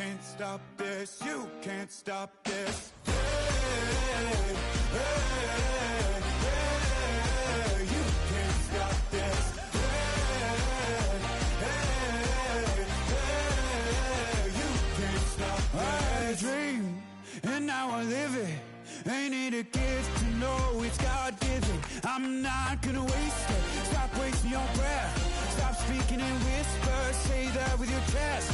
can't stop this, you can't stop this. Hey, hey, hey, you can't stop this. Hey, hey, hey, you can't stop this. I had a dream, and now I live it. Ain't it a gift to know it's God-given? I'm not gonna waste it. Stop wasting your breath. Stop speaking in whispers. Say that with your chest.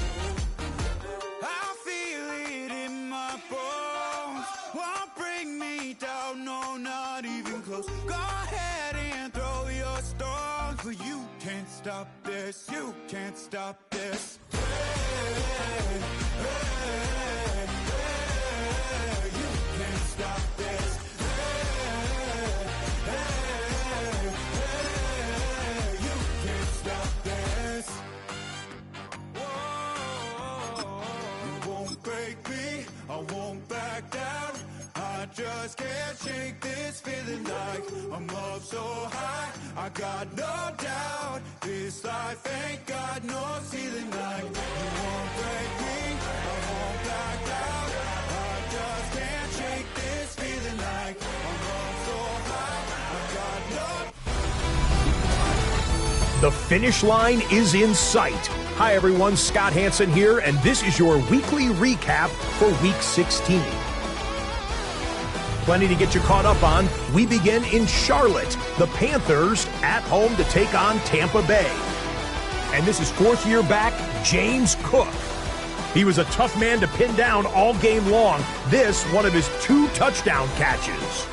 I feel it in my bones. Won't bring me down, no, not even close. Go ahead and throw your stones, but you can't stop this. You can't stop this. Hey, hey, hey, you can't stop this. Hey, hey, hey, you can't stop this. Whoa, you won't break me, I won't back down. I just can't shake this feeling like I'm up so high. I got no doubt, this life ain't got no ceiling like. You won't break me, I won't back down. I just can't shake this feeling like I'm up so high. I got no. The finish line is in sight. Hi everyone, Scott Hansen here, and this is your weekly recap for Week 16. Plenty to get you caught up on. We begin in Charlotte. The Panthers at home to take on Tampa Bay. And this is fourth-year back, James Cook. He was a tough man to pin down all game long. This, one of his 2 touchdown catches.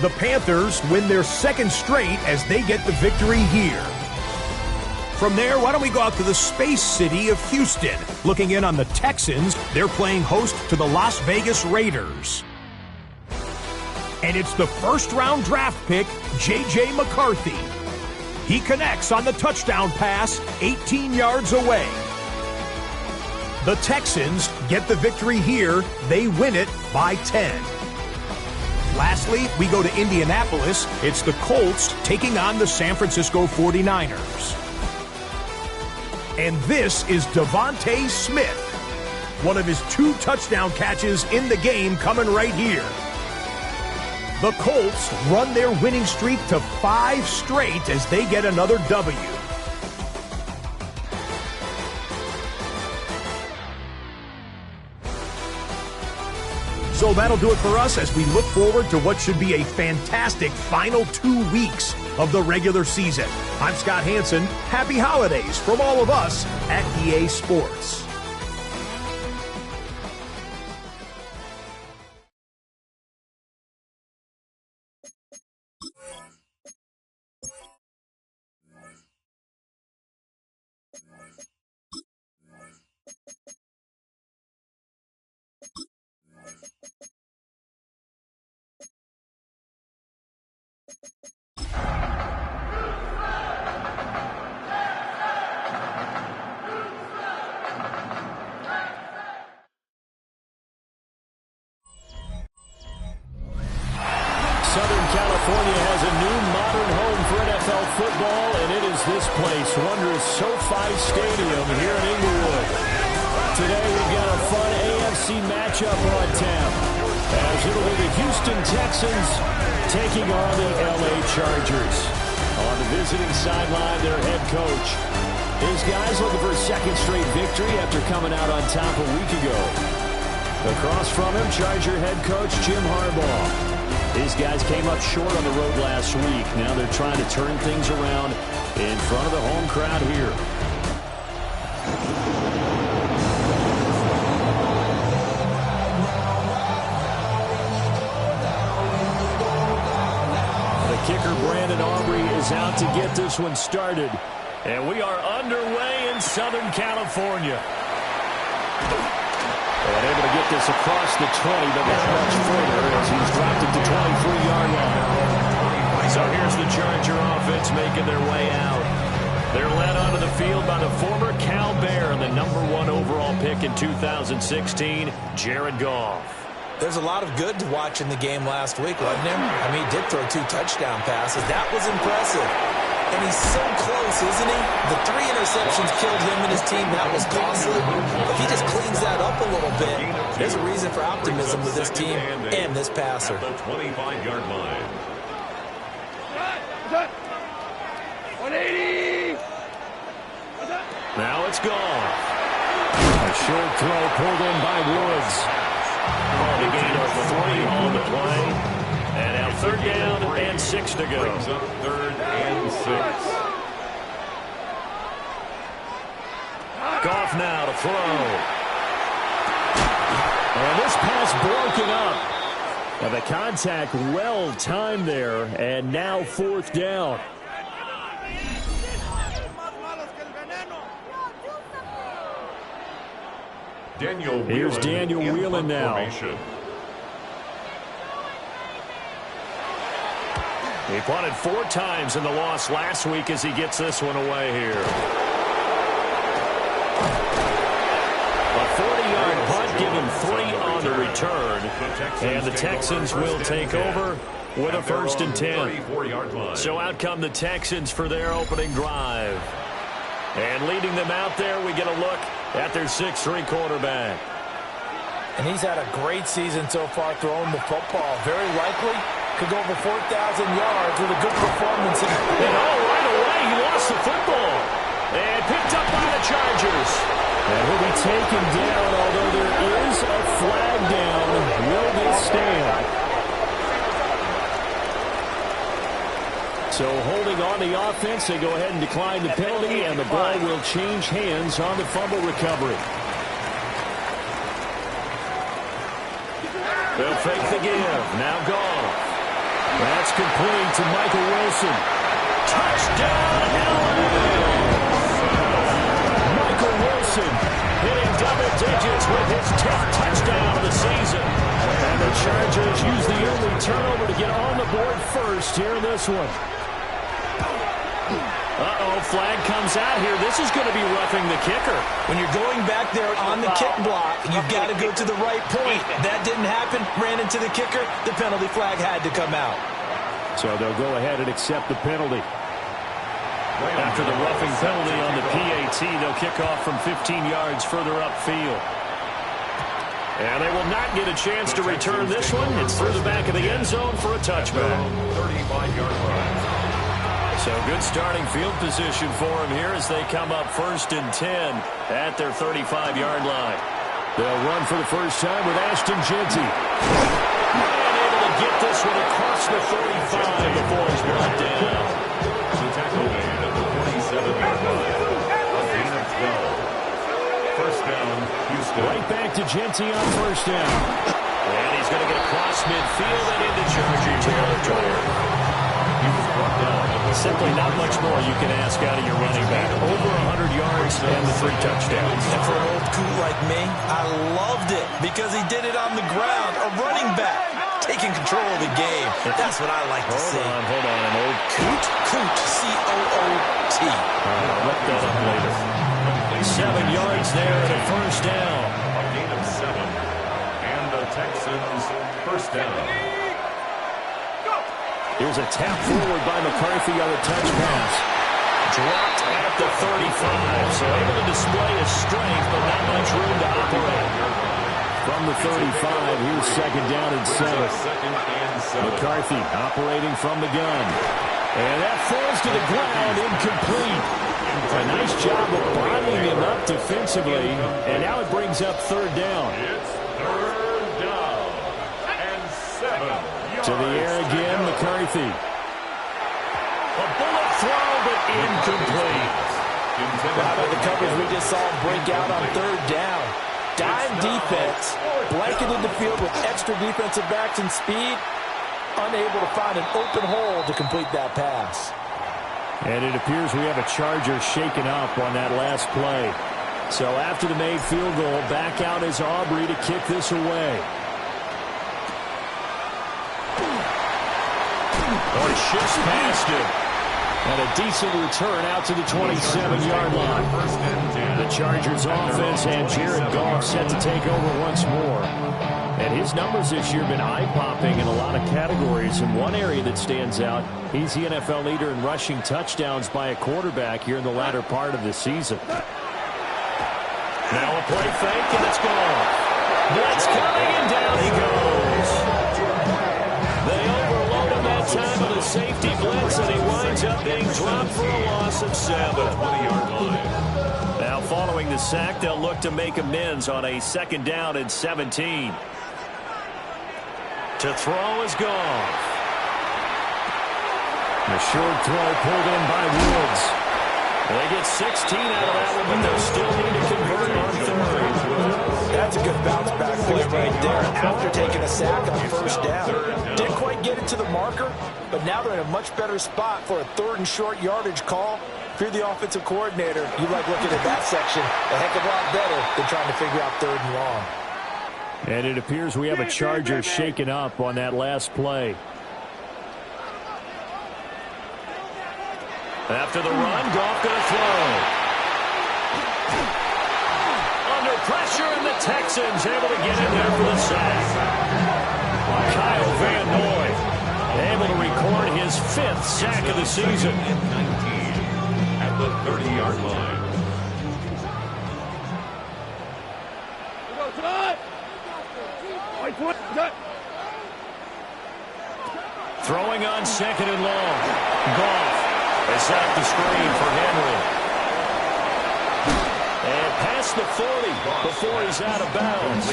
The Panthers win their second straight as they get the victory here. From there, why don't we go out to the space city of Houston? Looking in on the Texans, they're playing host to the Las Vegas Raiders. And it's the first-round draft pick, J.J. McCarthy. He connects on the touchdown pass 18 yards away. The Texans get the victory here. They win it by 10. Lastly, we go to Indianapolis. It's the Colts taking on the San Francisco 49ers. And this is Devontae Smith. One of his 2 touchdown catches in the game coming right here. The Colts run their winning streak to 5 straight as they get another W. So that'll do it for us as we look forward to what should be a fantastic final 2 weeks of the regular season. I'm Scott Hansen. Happy holidays from all of us at EA Sports. Southern California has a new modern home for NFL football, and it is this place, wondrous SoFi Stadium here in Inglewood. Today we've got a fun AFC matchup on tap, as it'll be the Houston Texans taking on the LA Chargers. On the visiting sideline, their head coach. His guys looking for a second straight victory after coming out on top a week ago. Across from him, Charger head coach Jim Harbaugh. These guys came up short on the road last week. Now they're trying to turn things around in front of the home crowd here. The kicker, Brandon Aubrey, is out to get this one started. And we are underway in Southern California. And able to get this across the 20, but not much further as he's dropped it to 23-yard line. So here's the Charger offense making their way out. They're led onto the field by the former Cal Bear, the #1 overall pick in 2016, Jared Goff. There's a lot of good to watch in the game last week, wasn't there? I mean, he did throw 2 touchdown passes. That was impressive. And he's so close, isn't he? The 3 interceptions killed him and his team. That was costly. If he just bit. There's a reason for optimism with this team and this passer. At the 25-yard line. 180. Now it's gone. A short throw pulled in by Woods. On a gain of 3 on the play. And now 3rd down and 6 to go. Brings up 3rd and 6. Goff now to throw. And this pass broken up. And the contact well timed there. And now 4th down. Here's Daniel Whelan now. Formation. He punted 4 times in the loss last week as he gets this one away here. A 40-yard punt, given 3 on the return. And the Texans will take over with a 1st and 10. So out come the Texans for their opening drive. And leading them out there, we get a look at their 6'3" quarterback. And he's had a great season so far throwing the football. Very likely could go over 4,000 yards with a good performance. And right away, he lost the football. And picked up by the Chargers. And he'll be taken down, although there is a flag down. Will this stand? So holding on the offense, they go ahead and decline the penalty, and the ball will change hands on the fumble recovery. They'll fake the give. Now Goff. That's complete to Michael Wilson. Touchdown, LA! Michael Wilson hitting double digits with his 10th touchdown of the season. And the Chargers use the early turnover to get on the board first here in this one. Flag comes out here. This is going to be roughing the kicker. when you're going back there on the kick block, you've got to go to the right point. That didn't happen. Ran into the kicker. The penalty flag had to come out. So they'll go ahead and accept the penalty. After the roughing penalty on the PAT, they'll kick off from 15 yards further upfield. And they will not get a chance to return this one. It's through the back of the end zone for a touchback. 35-yard line. So good starting field position for them here as they come up 1st and 10 at their 35-yard line. They'll run for the first time with Ashton Jeanty. And able to get this one across the 35 before he's brought down. The tackle made at the 47-yard line. A gain of 12. First down, Houston. Right back to Jeanty on first down. And he's going to get across midfield and into Charger territory. He was brought down. Simply not much more you can ask out of your running back. Over 100 yards and the 3 touchdowns. And for an old coot like me, I loved it because he did it on the ground. A running back taking control of the game. That's what I like to see. Hold on. An old coot? Coot. C-O-O-T. I'll look that up later. 7 yards there and a first down. A gain of 7. And the Texans first down. Here's a tap forward by McCarthy on the touch pass. Dropped at the 35, so able to display his strength, but not much room to operate. From the 35, here's 2nd down and 7. McCarthy operating from the gun. And that falls to the ground, incomplete. A nice job of bottling him up defensively, and now it brings up 3rd down. It's 3rd down and 7 yards. To the air again, McCarthy. A bullet throw, but incomplete. How about the coverage we just saw break out on 3rd down? Dime defense, blanketed the field with extra defensive backs and speed, unable to find an open hole to complete that pass. And it appears we have a Charger shaken up on that last play. So after the made field goal, back out is Aubrey to kick this away. Oh, he shifts past him. And a decent return out to the 27-yard line. The Chargers offense and Jared Goff set to take over once more. And his numbers this year have been eye-popping in a lot of categories. In one area that stands out, he's the NFL leader in rushing touchdowns by a quarterback here in the latter part of the season. Now a play fake, and it's gone. Blitz coming, and down he goes. They overload him that time with a safety blitz, and he winds up being dropped for a loss of 7. 20-yard line. Now following the sack, they'll look to make amends on a 2nd down and 17. To throw is Goff. The short throw pulled in by Woods. They get 16 out of that one, but they'll still need to convert on 3rd. That's a good bounce back play right there after taking a sack on 1st down. Didn't quite get it to the marker, but now they're in a much better spot for a 3rd and short yardage call. If you're the offensive coordinator, you like looking at that section a heck of a lot better than trying to figure out 3rd and long. And it appears we have a Charger shaken up on that last play. After the run, Goff going to throw. Under pressure, and the Texans able to get in there for the sack. Kyle Van Noy able to record his 5th sack of the season. 19 at the 30-yard line. Throwing on 2nd and long. Goff. They set the screen for Henry. And past the 40 before he's out of bounds.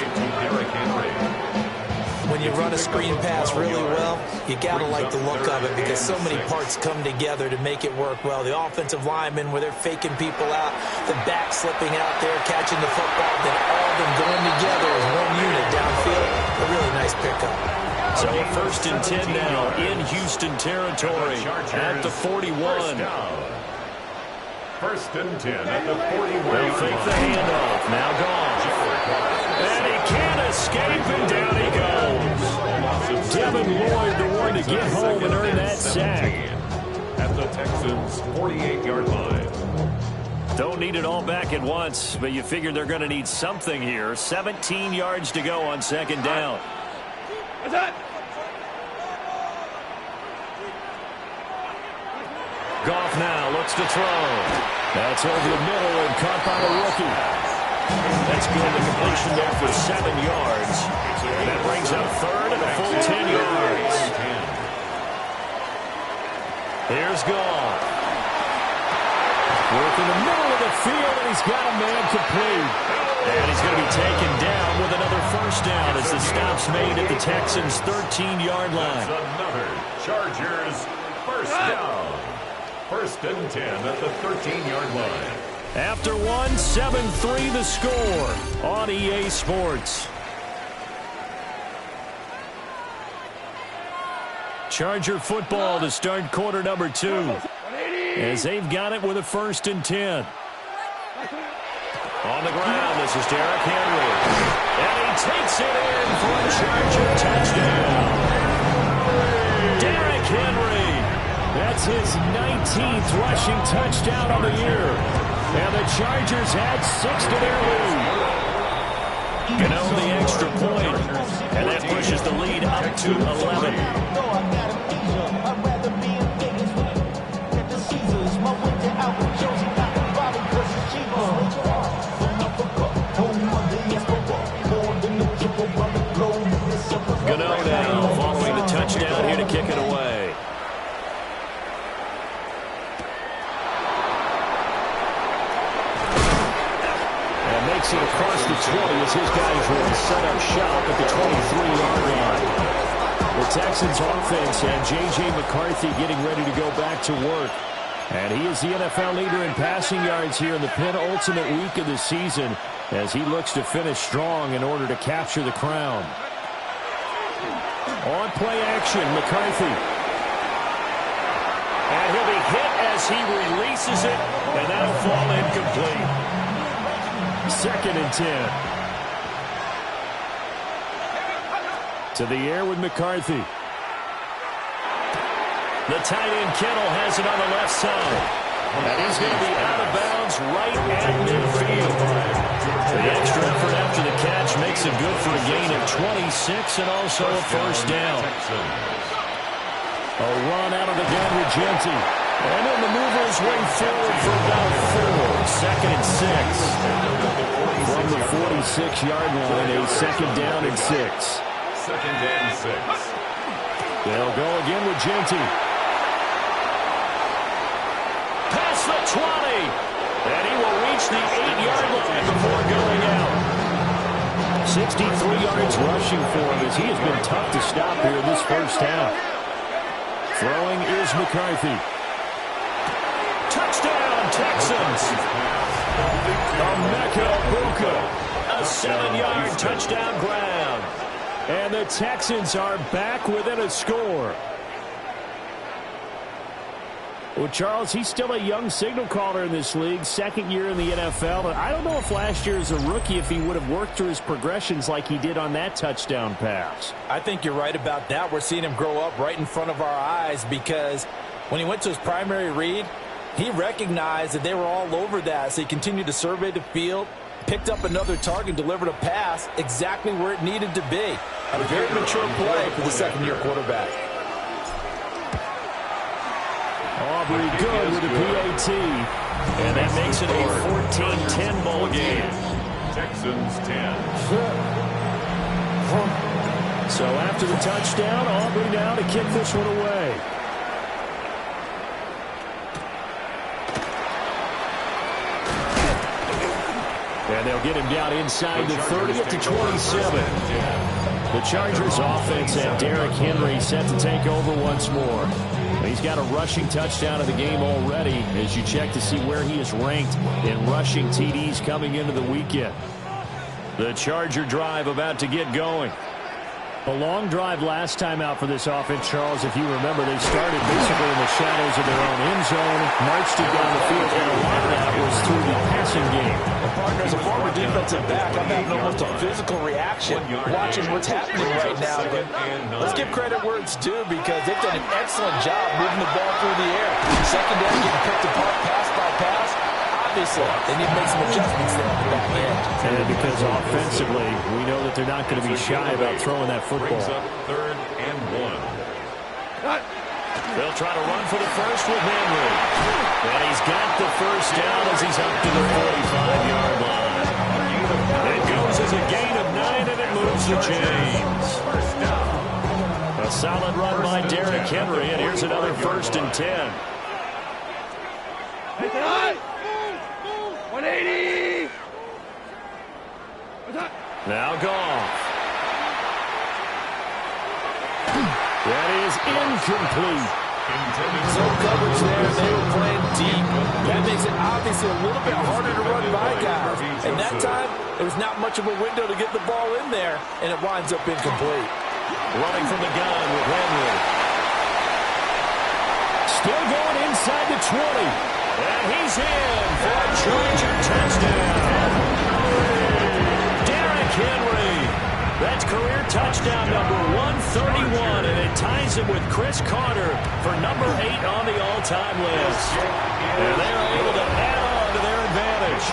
When you run a screen pass really well, you got to like the look of it because so many parts come together to make it work well. The offensive linemen, where they're faking people out, the back slipping out there, catching the football, then all of them going together as one unit downfield. A really nice pickup. So a 1st and 10 now in Houston territory at the 41. 1st and 10 at the 41. They'll fake the handoff. Now gone. And he can't escape, and down he goes. Devin Lloyd, the one to get home and earn that sack. At the Texans' 48-yard line. Don't need it all back at once, but you figure they're going to need something here. 17 yards to go on 2nd down. Goff now looks to throw. That's over the middle and caught by the rookie. That's good. The completion there for 7 yards. That brings up 3rd and a full 10 yards. Here's Goff. Working the middle of the field, and he's got a man complete. And he's going to be taken down with another 1st down as the stop's made at the Texans' 13-yard line. That's another Chargers 1st down. 1st and 10 at the 13-yard line. After 7-3 the score on EA Sports. Charger football to start quarter number 2. As they've got it with a 1st and 10. On the ground, this is Derrick Henry. And he takes it in for a Charger touchdown. Derrick Henry. That's his 19th rushing touchdown of the year. And the Chargers add 6 to their lead. Gano the extra point. And that pushes the lead up to 11. Gano now following the touchdown here to kick it away. And makes it across the 20 as his guys will set up shop at the 23-yard line. The Texans offense and J.J. McCarthy getting ready to go back to work. And he is the NFL leader in passing yards here in the penultimate week of the season as he looks to finish strong in order to capture the crown. On play action, McCarthy. And he'll be hit as he releases it, and that'll fall incomplete. 2nd and 10. To the air with McCarthy. The tight end Kittle has it on the left side. And he's going to be out of bounds right at midfield. The extra effort after the catch makes it good for a gain of 26 and also a 1st down. A run out of the gun with Genty. And then the mover his way forward for about 4. 2nd and 6. From the 46-yard line, a 2nd down and 6. 2nd and 6. They'll go again with Genty. Past the 20. And he will reach the 8-yard line before going out. 63 yards rushing for him as he has been tough to stop here in this first half. Throwing is McCarthy. Touchdown, Texans. Emeka Egbuka, a 7-yard touchdown grab. And the Texans are back within a score. Well, Charles, he's still a young signal caller in this league, 2nd year in the NFL. But I don't know if last year as a rookie if he would have worked through his progressions like he did on that touchdown pass. I think you're right about that. We're seeing him grow up right in front of our eyes because when he went to his primary read, he recognized that they were all over that. So he continued to survey the field, picked up another target, delivered a pass exactly where it needed to be. A very mature play for the 2nd-year quarterback. Aubrey good with the PAT. And that makes it a 14-10 ball game. Texans 10. So after the touchdown, Aubrey now to kick this one away. And they'll get him down inside the 30 up to 27. The Chargers offense and Derrick Henry set to take over once more. He's got a rushing touchdown of the game already as you check to see where he is ranked in rushing TDs coming into the weekend. The Charger drive about to get going. A long drive last time out for this offense, Charles. If you remember, they started basically in the shadows of their own end zone, marched it down the field, and a lot of that was through the passing game. Well, partner, as a former defensive back, I'm having almost a physical reaction watching what's happening right now. But let's give credit where it's due because they've done an excellent job moving the ball through the air. Second down, getting picked apart pass by pass. Obviously, they need to make some adjustments there at the back end. And because offensively, we know that they're not going to be shy about throwing that football. Brings up 3rd and 1. They'll try to run for the first with Henry. And he's got the first down as he's up to the 45-yard line. It goes as a gain of 9, and it moves the chains. A solid run by Derrick Henry, and here's another 1st and 10. 180. Now Goff. That is incomplete. No coverage there. They were playing deep. That makes it obviously a little bit harder to run by guys. And that time, there was not much of a window to get the ball in there, and it winds up incomplete. Running from the gun with Henry. Still going inside the 20. And he's in for a Charger touchdown. Derrick Henry. That's career touchdown number 131, and it ties him with Chris Carter for number 8 on the all-time list. And they're able to add on to their advantage.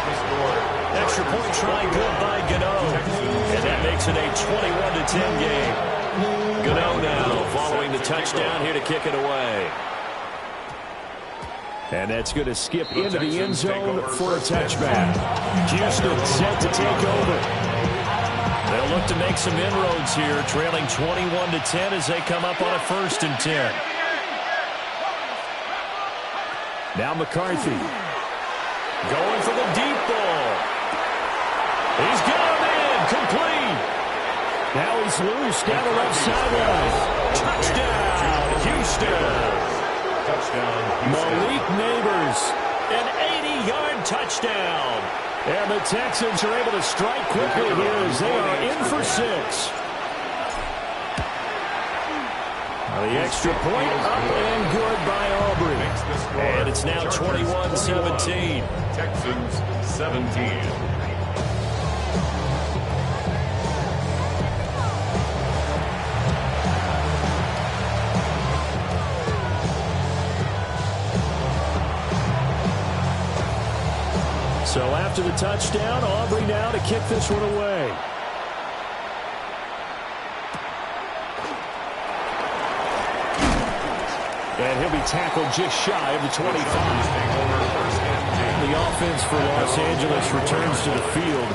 Extra point try good by Gano. And that makes it a 21-10 game. Gano now following the touchdown here to kick it away. And that's going to skip into the end zone for a touchback. Houston set to take over. They'll look to make some inroads here, trailing 21-10 as they come up on a 1st and 10. Now McCarthy. Going for the deep ball. He's got him in. Complete. Now he's loose down the left sideline. Touchdown, Houston. Touchdown, Malik Neighbors, an 80-yard touchdown. And the Texans are able to strike quickly here as they are in for 6. The extra point up and good by Aubrey. And it's now 21-17. Texans 17. So after the touchdown, Aubrey now to kick this one away. And And he'll be tackled just shy of the 25. The offense for Los Angeles returns to the field.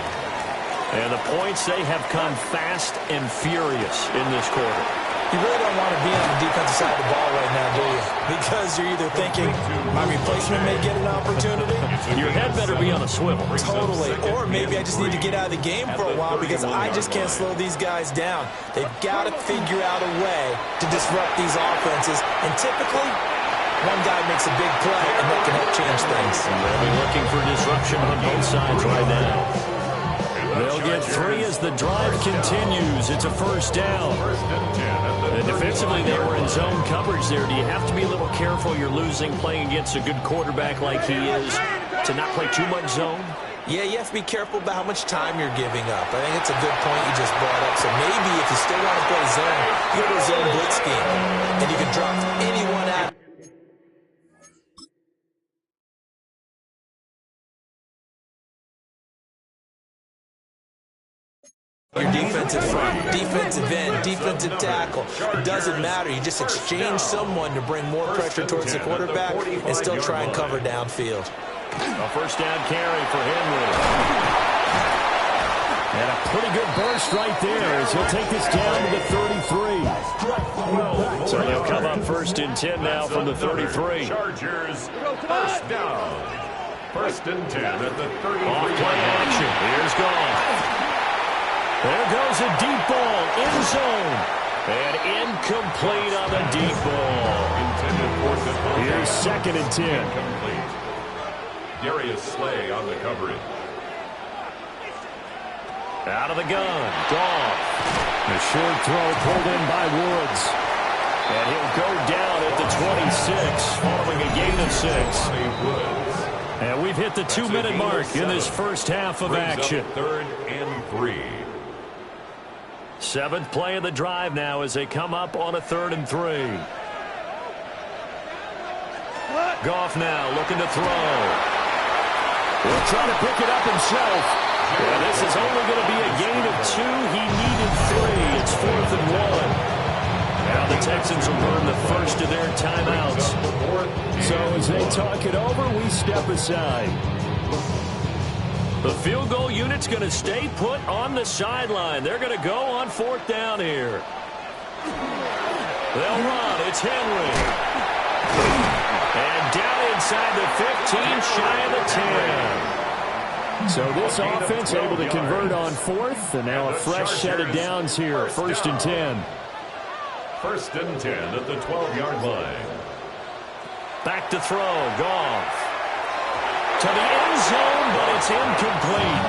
And the points, they have come fast and furious in this quarter. You really don't want to be on the defensive side of the ball right now, do you? Because you're either thinking, my replacement may get an opportunity. Your head better be on a swivel. Totally. Or maybe I just need to get out of the game for a while because I just can't slow these guys down. They've got to figure out a way to disrupt these offenses. And typically, one guy makes a big play, and that can help change things. They'll be looking for disruption on both sides right now. They'll get 3 as the drive continues. It's a first down. And defensively, they were in zone coverage there. Do you have to be a little careful? You're losing playing against a good quarterback like he is to not play too much zone? Yeah, you have to be careful about how much time you're giving up. I think it's a good point you just brought up. So maybe if you still want to play zone, you go to a zone blitz scheme, and you can drop anyone out. Your defensive front, defensive end, defensive tackle. It doesn't matter. You just exchange someone to bring more pressure towards the quarterback and still try and cover downfield. A first down carry for Henry. And a pretty good burst right there as he'll take this down to the 33. So they'll come up first and 10 now from the 33. Chargers, first down. First and 10 at the 33. Off play action. Here's Goff. There goes a deep ball in zone. And incomplete on the deep ball. Here's second and 10. Incomplete. Darius Slay on the coverage. Out of the gun. Goff. The short throw pulled in by Woods. And he'll go down at the 26, following a gain of 6. And we've hit the 2-minute mark in this first half of action. 3rd and 3. 7th play of the drive now as they come up on a 3rd and 3. Goff now looking to throw. He'll try to pick it up himself. And this is only going to be a gain of 2. He needed 3. It's 4th and 1. Now the Texans will burn the first of their timeouts. So as they talk it over, we step aside. The field goal unit's going to stay put on the sideline. They're going to go on 4th down here. They'll run. It's Henry. And down inside the 15, shy of the 10. So this offense able to convert on 4th, and now a fresh set of downs here. 1st and 10. 1st and 10 at the 12-yard line. Back to throw. Goff. To the end zone, but it's incomplete.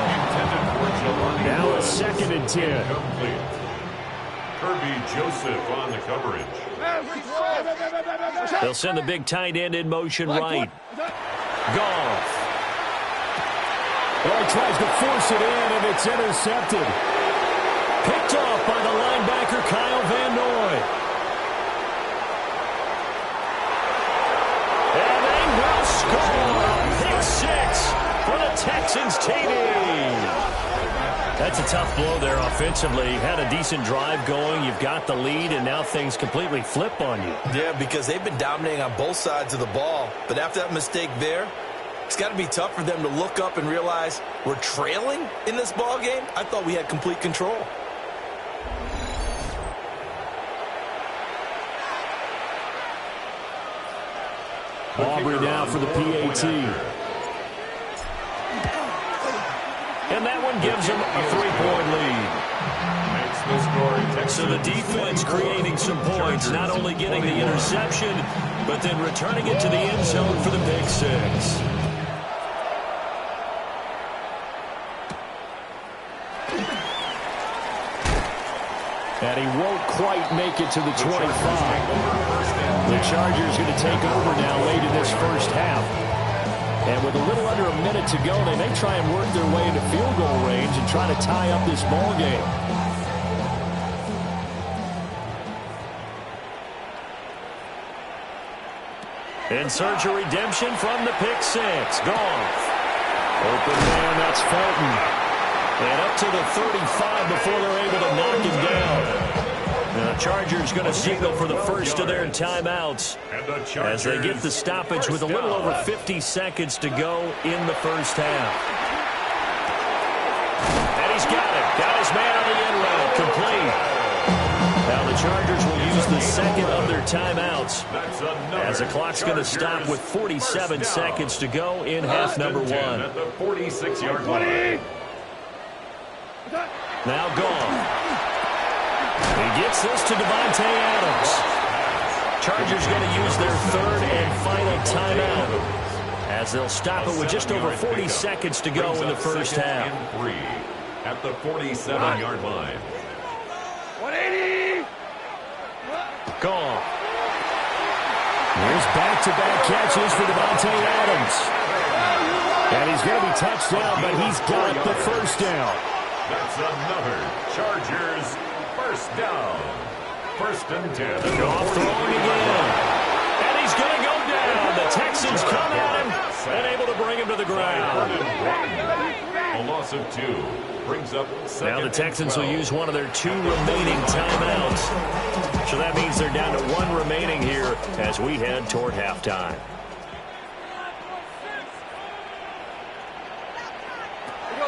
Now a 2nd and 10. Incomplete. Kirby Joseph on the coverage. They'll send the big tight end in motion right. Goff. Well, he tries to force it in, and it's intercepted. Picked off by the linebacker, Kyle Van Noy. And they will score. Pick 6 for the Texans, TD. That's a tough blow there offensively. Had a decent drive going. You've got the lead, and now things completely flip on you. Yeah, because they've been dominating on both sides of the ball. But after that mistake there, it's got to be tough for them to look up and realize we're trailing in this ball game. I thought we had complete control. Aubrey now for the PAT. And that one gives them a 3-point lead. So the defense creating some points, not only getting the interception, but then returning it to the end zone for the pick 6. And he won't quite make it to the 25. The Chargers going to take over now late in this first half. And with a little under a minute to go, they may try and work their way into field goal range and try to tie up this ball game. In search of redemption from the pick 6. Goff. Open man, that's Felton. And up to the 35 before they're able to knock him down. Chargers going to signal for the first of their timeouts as they get the stoppage with a little over 50 seconds to go in the first half. And he's got it. Got his man on the end route. Complete. Now the Chargers will use the second of their timeouts as the clock's going to stop with 47 seconds to go in half number 1. At the 46-yard line. Now gone. He gets this to Devontae Adams. Chargers going to use their third and final timeout as they'll stop it with just over 40 seconds to go in the first half. At the 47-yard line. 180. Gone. Here's back-to-back catches for Devontae Adams. And he's going to be touched down, but he's got the first down. That's another Chargers first down. First and 10. Goff throwing again. And he's going to go down. The Texans come at him and able to bring him to the ground. A loss of 2 brings up second. Now the Texans will use one of their 2 remaining timeouts. So that means they're down to 1 remaining here as we head toward halftime.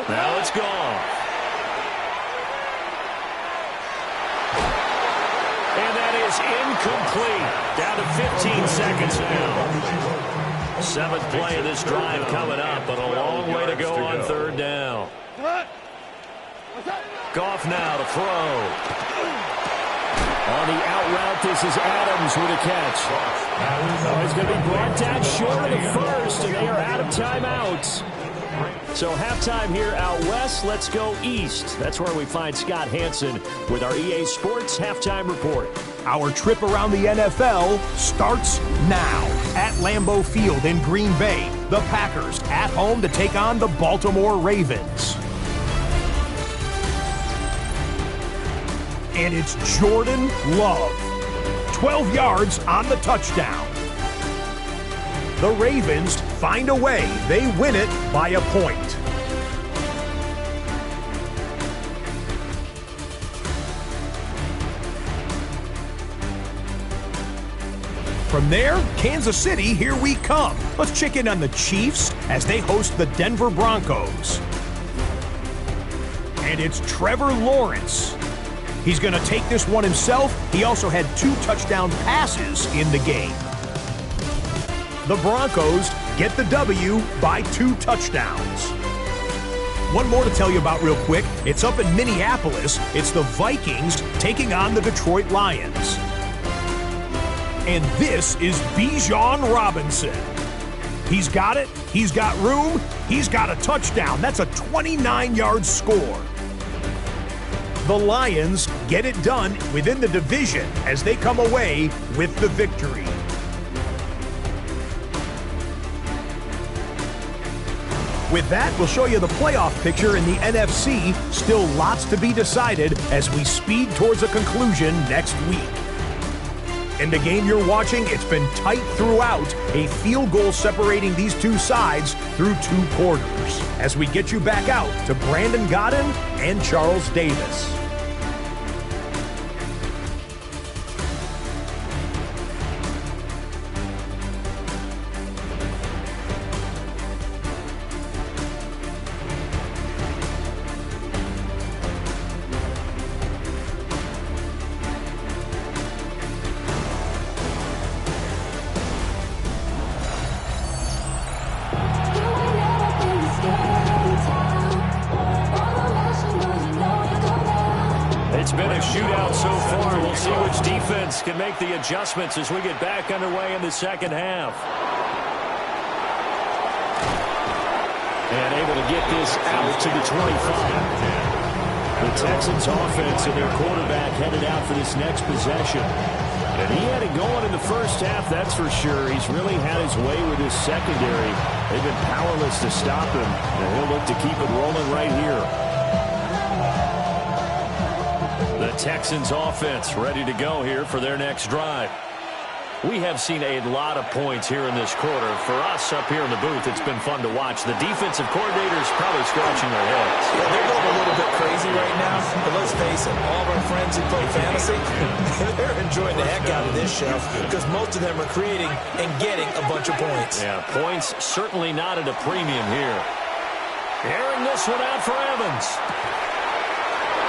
Now it's gone. And that is incomplete. Down to 15 seconds now. 7th play of this drive coming up, but a long way to go on third down. Goff now to throw. On the out route, this is Adams with a catch. Oh, he's going to be brought down short of the first, and they are out of timeouts. So halftime here out west. Let's go east. That's where we find Scott Hansen with our EA Sports Halftime Report. Our trip around the NFL starts now. At Lambeau Field in Green Bay, the Packers at home to take on the Baltimore Ravens. And it's Jordan Love. 12 yards on the touchdown. The Ravens find a way. They win it by a point. From there, Kansas City, here we come. Let's check in on the Chiefs as they host the Denver Broncos. And it's Trevor Lawrence. He's going to take this one himself. He also had 2 touchdown passes in the game. The Broncos get the W by 2 touchdowns. One more to tell you about real quick. It's up in Minneapolis. It's the Vikings taking on the Detroit Lions. And this is Bijan Robinson. He's got it. He's got room. He's got a touchdown. That's a 29-yard score. The Lions get it done within the division as they come away with the victory. With that, we'll show you the playoff picture in the NFC. Still lots to be decided as we speed towards a conclusion next week. In the game you're watching, it's been tight throughout, a field goal separating these 2 sides through 2 quarters. As we get you back out to Brandon Godden and Charles Davis. Can make the adjustments as we get back underway in the second half. And able to get this out to the 25. The Texans offense and their quarterback headed out for this next possession. And he had it going in the first half, that's for sure. He's really had his way with his secondary. They've been powerless to stop him. And he'll look to keep it rolling right here. The Texans offense ready to go here for their next drive. We have seen a lot of points here in this quarter. For us up here in the booth, it's been fun to watch. The defensive coordinators probably scratching their heads. Yeah, they're going a little bit crazy right now, but let's face face it, all of our friends who play fantasy, they're enjoying the heck out of this show because most of them are creating and getting a bunch of points. Yeah, points certainly not at a premium here. Airing this one out for Evans.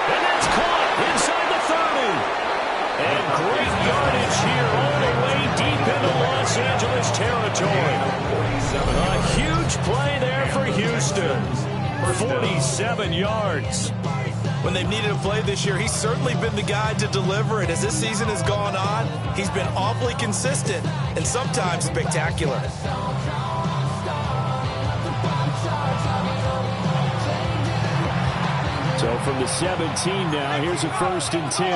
And that's caught inside the 30. And great yardage here all the way deep into Los Angeles territory. A huge play there for Houston. 47 yards. When they've needed a play this year, he's certainly been the guy to deliver it. As this season has gone on, he's been awfully consistent and sometimes spectacular. So from the 17 now, here's a 1st and 10.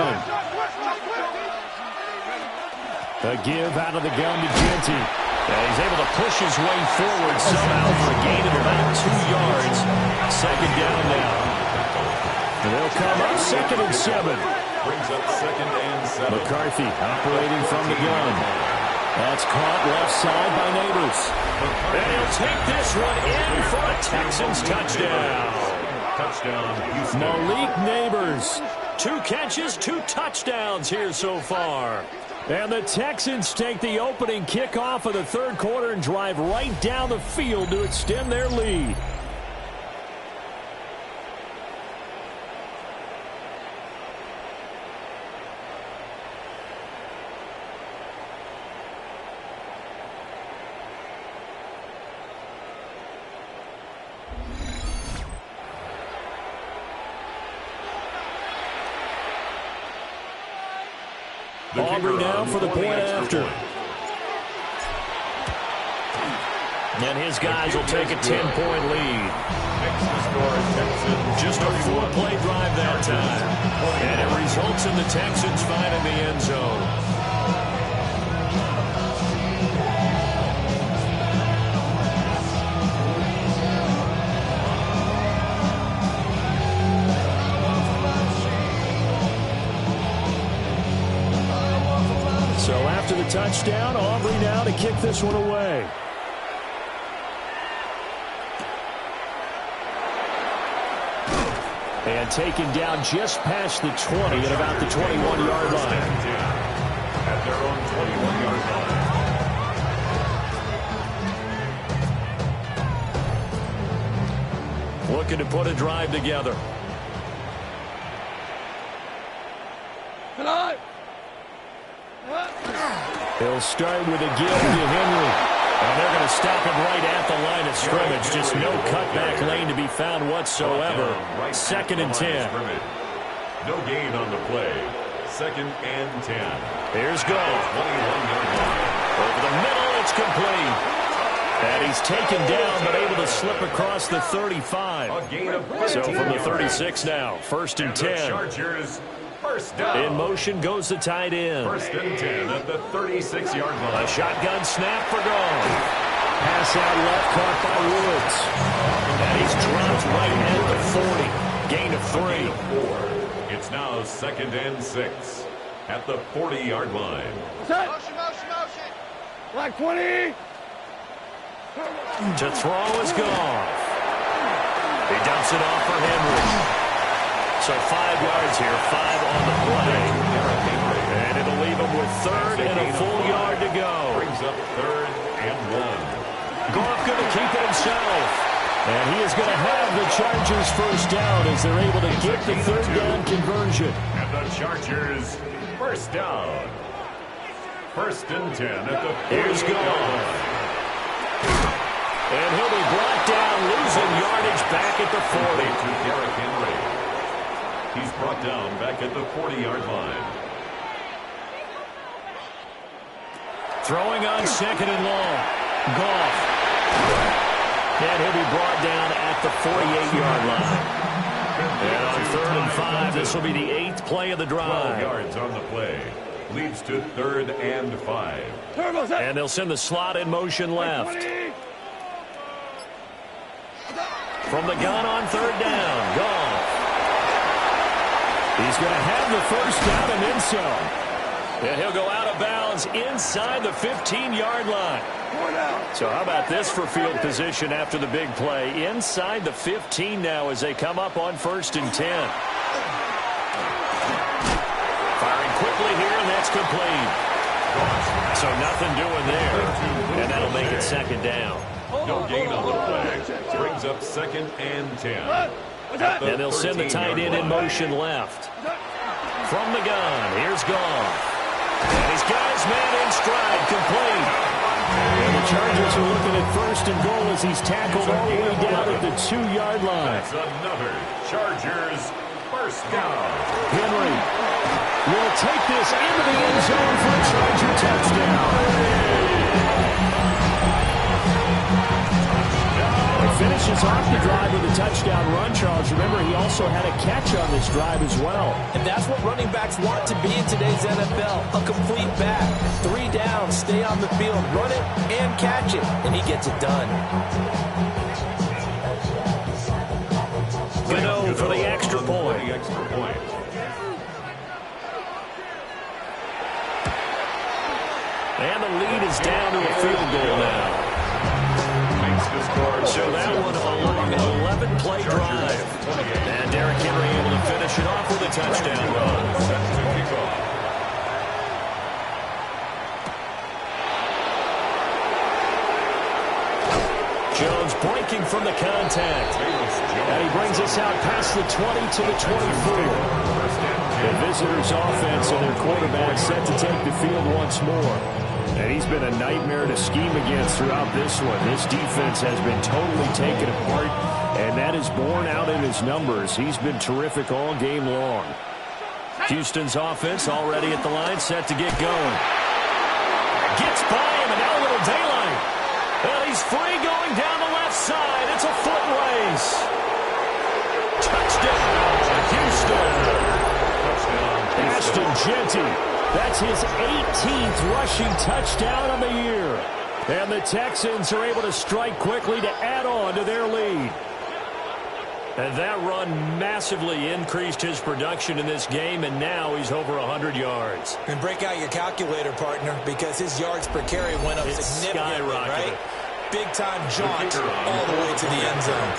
A give out of the gun to Genty. He's able to push his way forward somehow for a gain of about 2 yards. 2nd down now. And they'll come up 2nd and 7. Brings up 2nd and 7. McCarthy operating from the gun. That's caught left side by Neighbors. And he'll take this one in for a Texans touchdown. Touchdown, Houston. Malik Neighbors. 2 catches, 2 touchdowns here so far. And the Texans take the opening kickoff of the 3rd quarter and drive right down the field to extend their lead. Aubrey now for the point after. And his guys will take a 10-point lead. Just a 4-play drive that time. And it results in the Texans finding the end zone. So after the touchdown, Aubrey now to kick this one away. And taken down just past the 20 at about the 21-yard line. At their own 21-yard line. Looking to put a drive together. He'll start with a give to Henry. And they're going to stop him right at the line of scrimmage. Just no cutback lane to be found whatsoever. 2nd and 10. No gain on the play. 2nd and 10. Here's Goff. Over the middle, it's complete. And he's taken down, but able to slip across the 35. So from the 36 now, 1st and 10. Chargers, first down. In motion goes the tight end. 1st and 10 at the 36-yard line. A shotgun snap for Goff. Pass out left, caught by Woods. And he's dropped right at the 40. Gain of 3. It's now 2nd and 6 at the 40-yard line. Set. Motion. Black 20. To throw is Goff. He dumps it off for Henry. So 5 yards here, 5 on the play. And it'll leave him with 3rd and a full yard to go. Brings up 3rd and 1. Goff going to keep it himself. And he is going to have the Chargers first down as they're able to get the 3rd down conversion. And the Chargers first down. 1st and 10 at the 40-yard Here's Goff. And he'll be brought down, losing yardage back at the 40. To Derrick Henry. He's brought down back at the 40-yard line. Throwing on 2nd and long. Goff. And he'll be brought down at the 48-yard line. And on 3rd and 5, this will be the 8th play of the 12 drive. yards on the play. Leads to 3rd and 5. And they'll send the slot in motion left. From the gun on 3rd down, Goff. He's going to have the first down and then some. And he'll go out of bounds inside the 15-yard line. So how about this for field position after the big play? Inside the 15 now as they come up on 1st and 10. complete. So nothing doing there, and that'll make it second down. No gain on the play. Brings up 2nd and 10. And they'll send the tight end in motion left. From the gun, here's Goff. And he's got his man in stride, complete. And the Chargers are looking at 1st and goal as he's tackled all the way down at the 2-yard line. That's another Chargers first down. Henry will take this into the end zone for a Charger touchdown. Finishes off the drive with a touchdown run, Charles. Remember, he also had a catch on this drive as well. And that's what running backs want to be in today's NFL. A complete back. 3 downs, stay on the field, run it, and catch it. And he gets it done. Gano for the extra point. And the lead is down to a field goal now. So that one a long 11-play drive. And Derrick Henry able to finish it off with a touchdown run. Jones breaking from the contact. And he brings us out past the 20 to the 24. The visitors' offense and their quarterback set to take the field once more. And he's been a nightmare to scheme against throughout this one. This defense has been totally taken apart, and that is borne out in his numbers. He's been terrific all game long. Houston's offense already at the line, set to get going. Gets by him, and now a little daylight. And he's free going down the left side. It's a foot race. Touchdown, Houston. Ashton Jeanty. That's his 18th rushing touchdown of the year. And the Texans are able to strike quickly to add on to their lead. And that run massively increased his production in this game, and now he's over 100 yards. And break out your calculator, partner, because his yards per carry went up significantly, right? Big-time jaunt all the way to the end zone.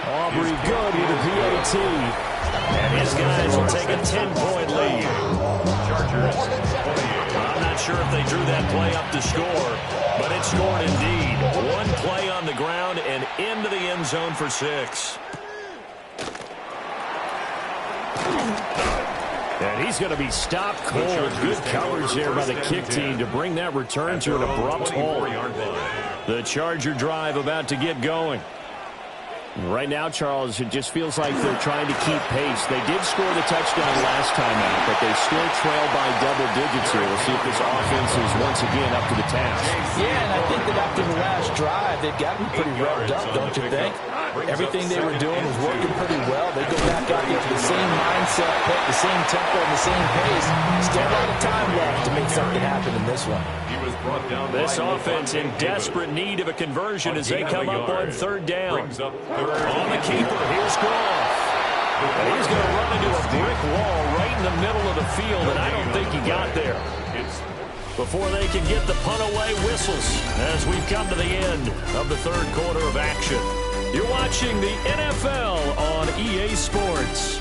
Aubrey good with a PAT. And his guys will take a 10-point lead. Chargers. I'm not sure if they drew that play up to score, but it scored indeed. One play on the ground and into the end zone for 6. And he's going to be stopped cold. Good coverage there by the kick team to bring that return to an abrupt halt. The Charger drive about to get going. Right now, Charles, it just feels like they're trying to keep pace. They did score the touchdown last time out, but they still trail by double digits here. We'll see if this offense is once again up to the task. Yeah, and I think that after the last drive, they've gotten pretty revved up, don't you think? Everything they were doing was working pretty well. They go back out into the same mindset, put the same tempo and the same pace. Still a lot of time left to make something happen in this one. This offense in desperate need of a conversion as they come up on 3rd down. On the keeper, here's Goff. And he's going to run into a brick wall right in the middle of the field, and I don't think he got there. Before they can get the punt away, whistles as we've come to the end of the 3rd quarter of action. You're watching the NFL on EA Sports.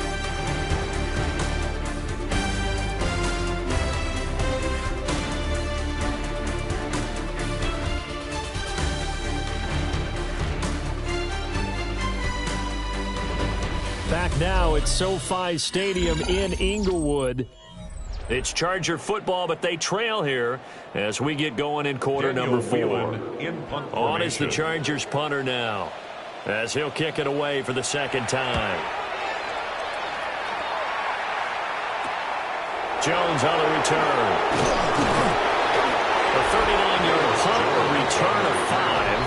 Back now at SoFi Stadium in Inglewood. It's Charger football, but they trail here as we get going in quarter number 4. On is the Chargers punter now, as he'll kick it away for the 2nd time. Jones on the return. A 39-yard punt, a return of 5.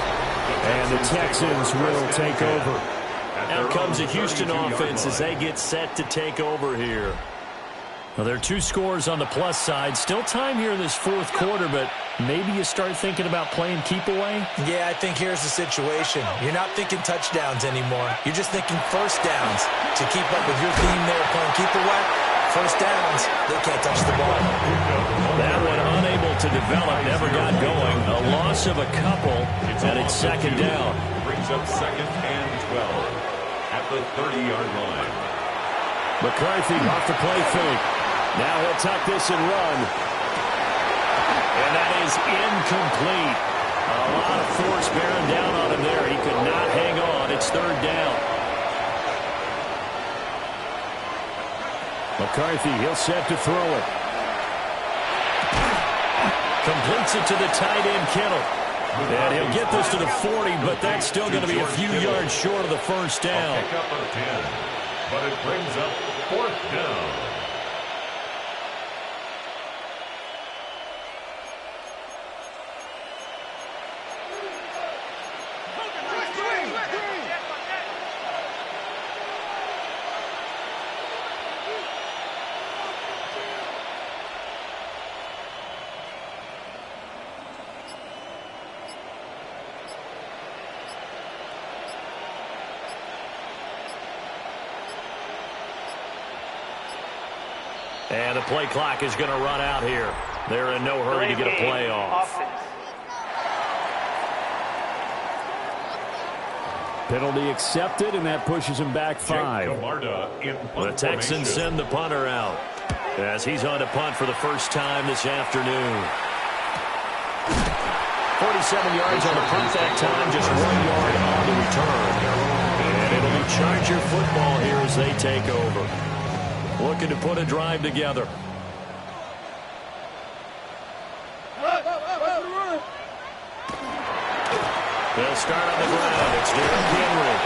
And the Texans will take over. Out comes the Houston offense as they get set to take over here. Well, there are 2 scores on the plus side. Still time here in this 4th quarter, but maybe you start thinking about playing keep away? Yeah, I think here's the situation. You're not thinking touchdowns anymore. You're just thinking first downs. To keep up with your theme there, playing keep away, first downs, they can't touch the ball. That one unable to develop, never got going. A loss of a couple, and it's 2nd down. Brings up 2nd and 12 at the 30-yard line. McCarthy off the play fake. Now he'll tuck this and run. And that is incomplete. A lot of force bearing down on him there. He could not hang on. It's third down. McCarthy, he'll set to throw it. Completes it to the tight end, Kittle. And he'll get this to the 40, but that's still going to be a few yards short of the first down. A pickup of 10, but it brings up fourth down. And the play clock is going to run out here. They're in no hurry to get a play off. Penalty accepted, and that pushes him back 5. The Texans send the punter out as he's on to punt for the first time this afternoon. 47 yards on the punt that time, just 1 yard on the return. And it'll be Charger football here as they take over. Looking to put a drive together. They'll start on the ground. It's Derrick Henry.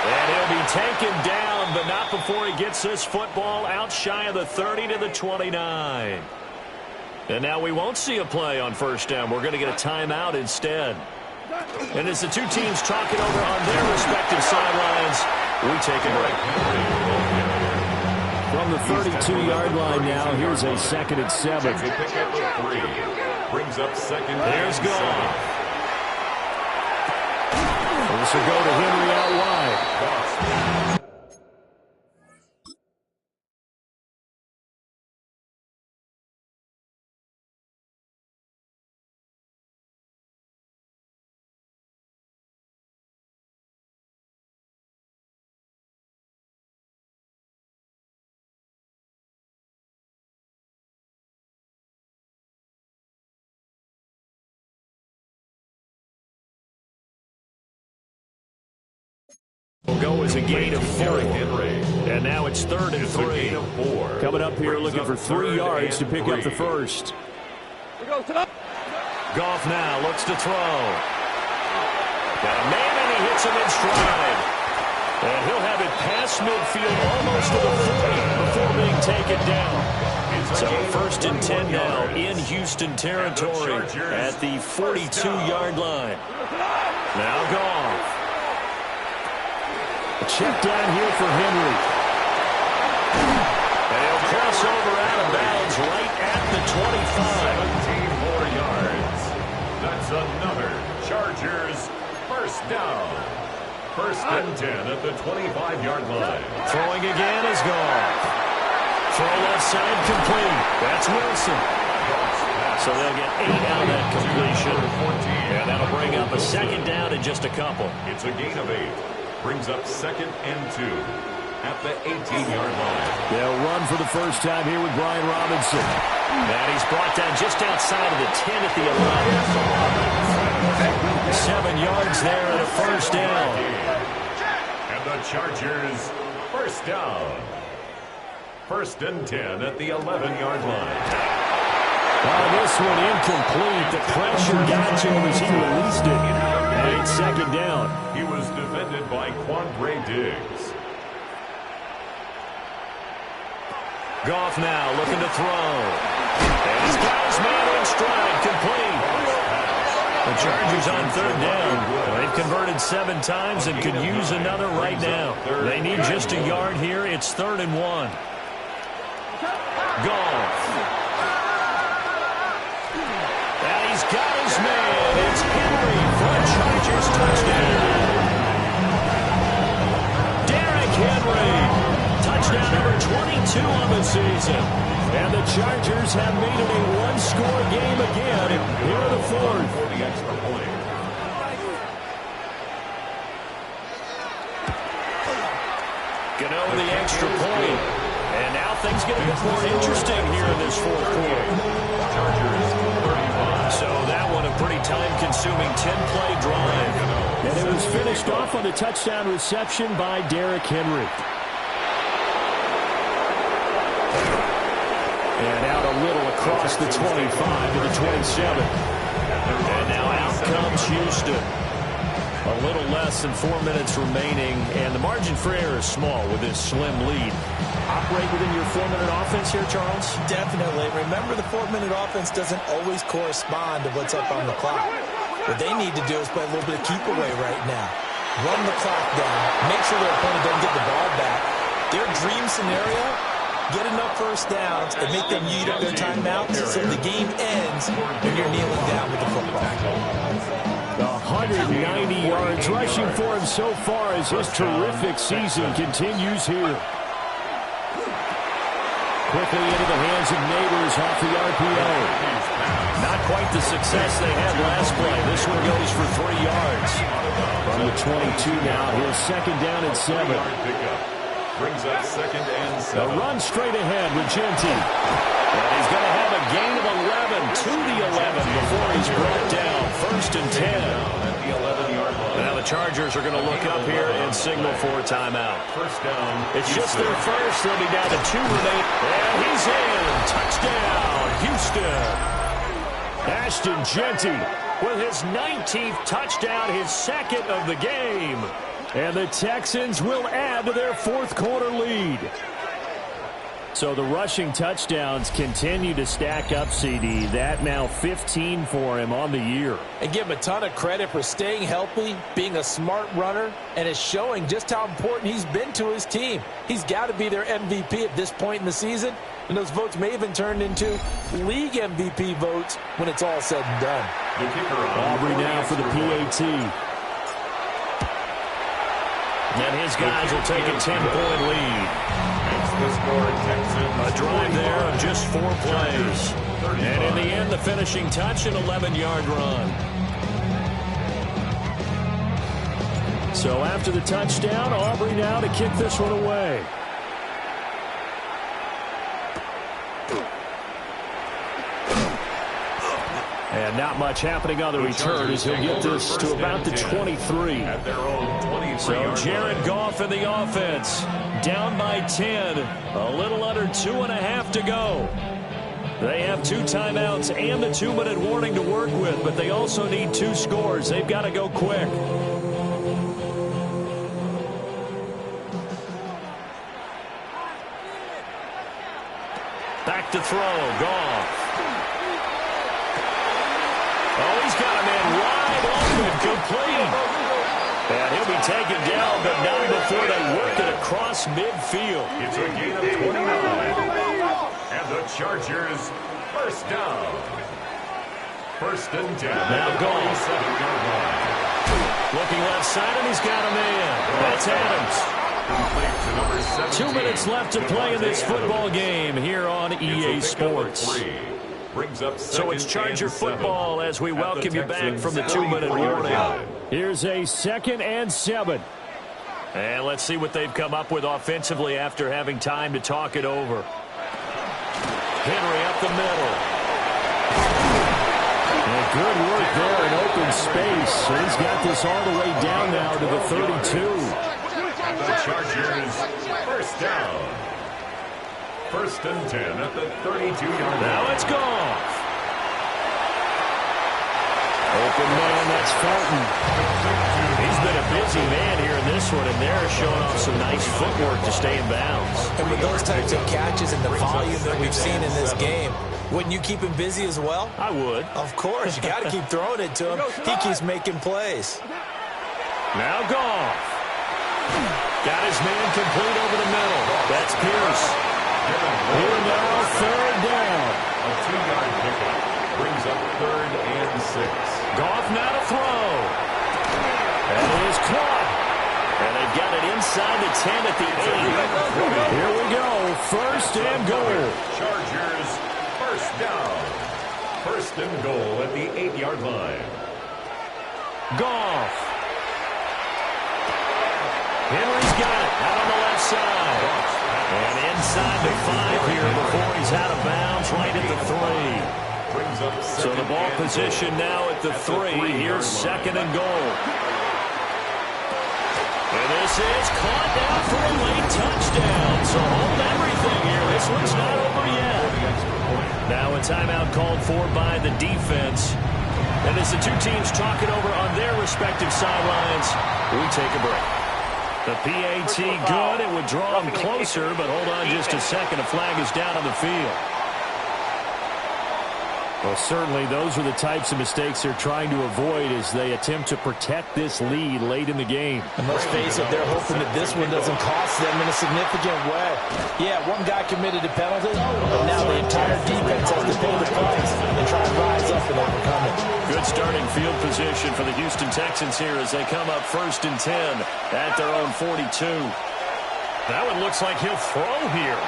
And he'll be taken down, but not before he gets this football out shy of the 30 to the 29. And now we won't see a play on first down. We're going to get a timeout instead. And as the two teams talk it over on their respective sidelines, we take a break. From the 32-yard line now, here's a 2nd and 7. Brings up second. There's Goff. This will go to Henry out wide. Will go as a gain of 4. And now it's 3rd and 3. Coming up here looking for 3 yards to pick up the first. Goff now looks to throw. Got a man and he hits him in stride. And he'll have it past midfield almost to the 40 before being taken down. So 1st and 10 now in Houston territory at the 42-yard line. Now Goff. A check down here for Henry. And he'll cross over out of bounds right at the 25. 17 more yards. That's another Chargers first down. 1st and 10 at the 25-yard line. Throwing again is Goff. Throw left side complete. That's Wilson. So they'll get 8 out of that completion. And that'll bring up a 2nd down in just a couple. It's a gain of 8. Brings up 2nd and 2 at the 18-yard line. They'll run for the first time here with Brian Robinson. And he's brought down just outside of the 10 at the 11. 7 yards there and a first down. And the Chargers first down. 1st and 10 at the 11-yard line. This one incomplete. The pressure got to him as he released it. And it's 2nd down. He was defended by Quandre Diggs. Goff now looking to throw. And he's got his man in stride, complete. The Chargers on 3rd down. They've converted 7 times and could use another right now. They need just a yard here. It's 3rd and 1. Goff. And he's got his man. It's Henry for a Chargers touchdown. Derrick Henry. Touchdown number 22 on the season. And the Chargers have made it a one-score game again here in the 4th. For the extra point. Gano the extra point. And now things get a bit more interesting here in this fourth quarter. Chargers 35. So that one a pretty time-consuming 10-play drive. And it was finished off on the touchdown reception by Derrick Henry. And out a little across the 25 to the 27. And now out comes Houston. A little less than 4 minutes remaining, and the margin for error is small with this slim lead. Operate within your 4-minute offense here, Charles? Definitely. Remember, the 4-minute offense doesn't always correspond to what's up on the clock. What they need to do is play a little bit of keep away right now. Run the clock down. Make sure their opponent doesn't get the ball back. Their dream scenario, get enough first downs and make them eat up their timeouts so the game ends when you're kneeling down with the football. 190 yards rushing for him so far as his terrific season continues here. Quickly into the hands of Neighbors off the RPO. Not quite the success they had last play. This one goes for 3 yards. From the 22 now, here's second down and 7. Brings up second and 7. A run straight ahead with Genti. And he's going to have a gain of 11 to the 11 before he's brought down. First and 10. At the 11-yard line. Now the Chargers are going to look up here and signal for a timeout. First down. It's just their first. They'll be down to 2 remaining. And he's in. Touchdown, Houston. Ashton Genti with his 19th touchdown, his second of the game. And the Texans will add to their fourth quarter lead. So the rushing touchdowns continue to stack up, CD. That now 15 for him on the year. And give him a ton of credit for staying healthy, being a smart runner, and is showing just how important he's been to his team. He's got to be their MVP at this point in the season, and those votes may even turn into league MVP votes when it's all said and done. Aubrey now for the PAT. And his guys will take a 10-point lead. A drive there of just 4 plays. And in the end, the finishing touch, an 11-yard run. So after the touchdown, Aubrey now to kick this one away. And not much happening on the return as he'll get this to about the 23. So Jared Goff in the offense. Down by 10. A little under 2.5 to go. They have 2 timeouts and the 2-minute warning to work with, but they also need 2 scores. They've got to go quick. Back to throw. Goff. Oh, he's got a man wide open, complete. And he'll be taken down, but not before they work it across midfield. It's a gain of 29. And the Chargers first down. First and 10. Now Goff. Looking left side, and he's got a man. That's Adams. 2 minutes left to play in this football game here on EA Sports. So it's Charger football as we welcome you back from the 2-minute warning. Here's a 2nd and 7. And let's see what they've come up with offensively after having time to talk it over. Henry up the middle. And good work there in open space. So he's got this all the way down now to the 32. The Chargers first down. First and 10 at the 32-yard line. Now it's Goff. Open man, that's Felton. He's been a busy man here in this one, and they're showing off some nice footwork to stay in bounds. And with those types of catches and the volume that we've seen in this game, wouldn't you keep him busy as well? I would. Of course. You got to keep throwing it to him. He keeps making plays. Now Goff. Got his man complete over the middle. That's Pierce. Here now, third down. A 2-yard pickup brings up 3rd and 6. Goff now to throw. And it is caught. And they've got it inside the 10 at the 8. Here we go. First and goal. Chargers first down. First and goal at the 8-yard line. Goff. Henry's got it out on the left side. And inside the 5 here before he's out of bounds right at the 3. So the ball position now at the 3. Here's 2nd and goal. And this is caught down for a late touchdown. So hold everything here. This one's not over yet. Now a timeout called for by the defense. And as the two teams talk it over on their respective sidelines, we take a break. The PAT good. It would draw them closer, but hold on just a second. A flag is down on the field. Well, certainly those are the types of mistakes they're trying to avoid as they attempt to protect this lead late in the game. And let's face it, they're hoping that this one doesn't cost them in a significant way. Yeah, one guy committed a penalty, but now the entire defense has to pay the price and try and rise up and overcome it. Good starting field position for the Houston Texans here as they come up 1st and 10 at their own 42. That one looks like he'll throw here.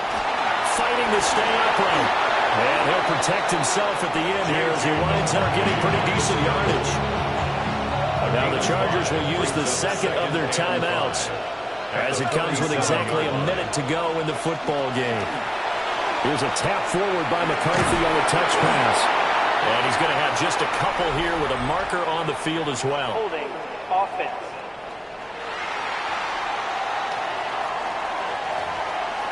Fighting to stay upright. And he'll protect himself at the end here as he winds up getting pretty decent yardage. Now the Chargers will use the 2nd of their timeouts as it comes with exactly a minute to go in the football game. Here's a tap forward by McCarthy on the touch pass. And he's going to have just a couple here with a marker on the field as well. Holding offense.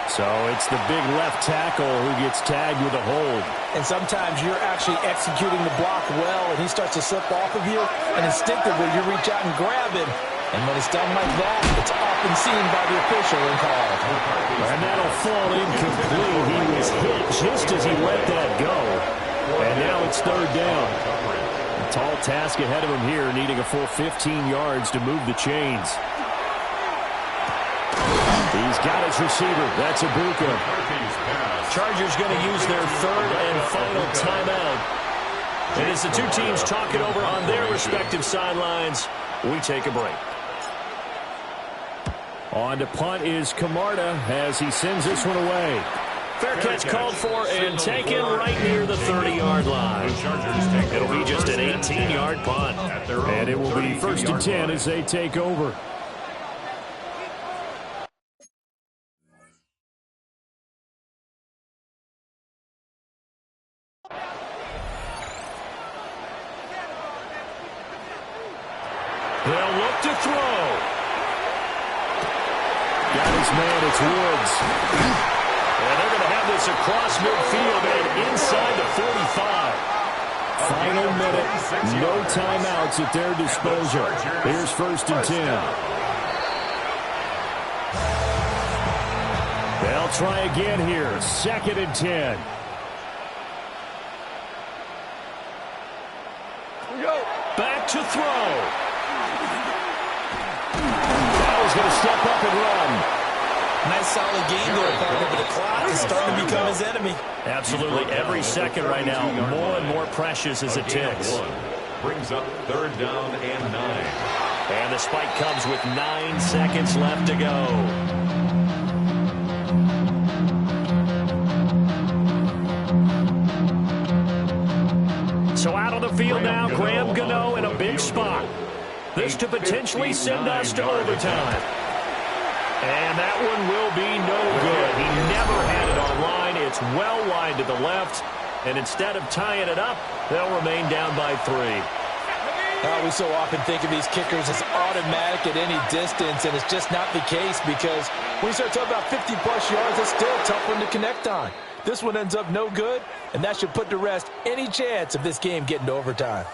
So it's the big left tackle who gets tagged with a hold. And sometimes you're actually executing the block well, and he starts to slip off of you, and instinctively you reach out and grab him. And when it's done like that, it's often seen by the official and called. And that'll fall incomplete. He was hit just as he let that go. And now it's 3rd down. A tall task ahead of him here, needing a full 15 yards to move the chains. He's got his receiver. That's Ibuka. Chargers going to use their 3rd and final timeout. And as the two teams talk it over on their respective sidelines, we take a break. On to punt is Camarda as he sends this one away. Fair catch called for and taken right near the 30-yard line. It'll be just an 18-yard punt. And it will be 1st and 10 as they take over. They'll look to throw. Got his man, it's Woods. And they're going to have this across midfield and inside the 45. Final minute, no timeouts at their disposal. Here's 1st and 10. They'll try again here, 2nd and 10. Back to throw. He's going to step up and run. Nice solid game there, partner, but the clock is starting to become his enemy. Absolutely. Every second right now, more and more precious as it ticks. Brings up 3rd down and 9. And the spike comes with 9 seconds left to go. So out on the field now, Graham Gano in a big spot. This to potentially send us to overtime. And that one will be no good. He never had it on line. It's well wide to the left. And instead of tying it up, they'll remain down by 3. We so often think of these kickers as automatic at any distance, and it's just not the case because when you start talking about 50-plus yards, it's still a tough one to connect on. This one ends up no good, and that should put to rest any chance of this game getting to overtime.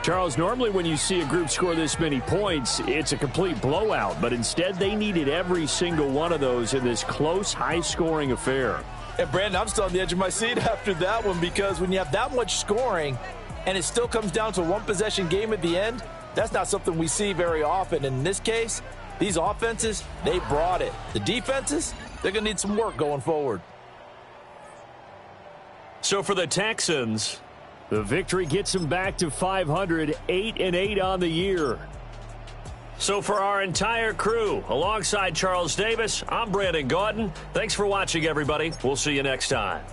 Charles, normally when you see a group score this many points, it's a complete blowout. But instead, they needed every single one of those in this close, high-scoring affair. And, Brandon, I'm still on the edge of my seat after that one because when you have that much scoring and it still comes down to a one-possession game at the end, that's not something we see very often. And in this case, these offenses, they brought it. The defenses, they're going to need some work going forward. So for the Texans, the victory gets them back to 500, 8-8 on the year. So for our entire crew, alongside Charles Davis, I'm Brandon Gaudin. Thanks for watching, everybody. We'll see you next time.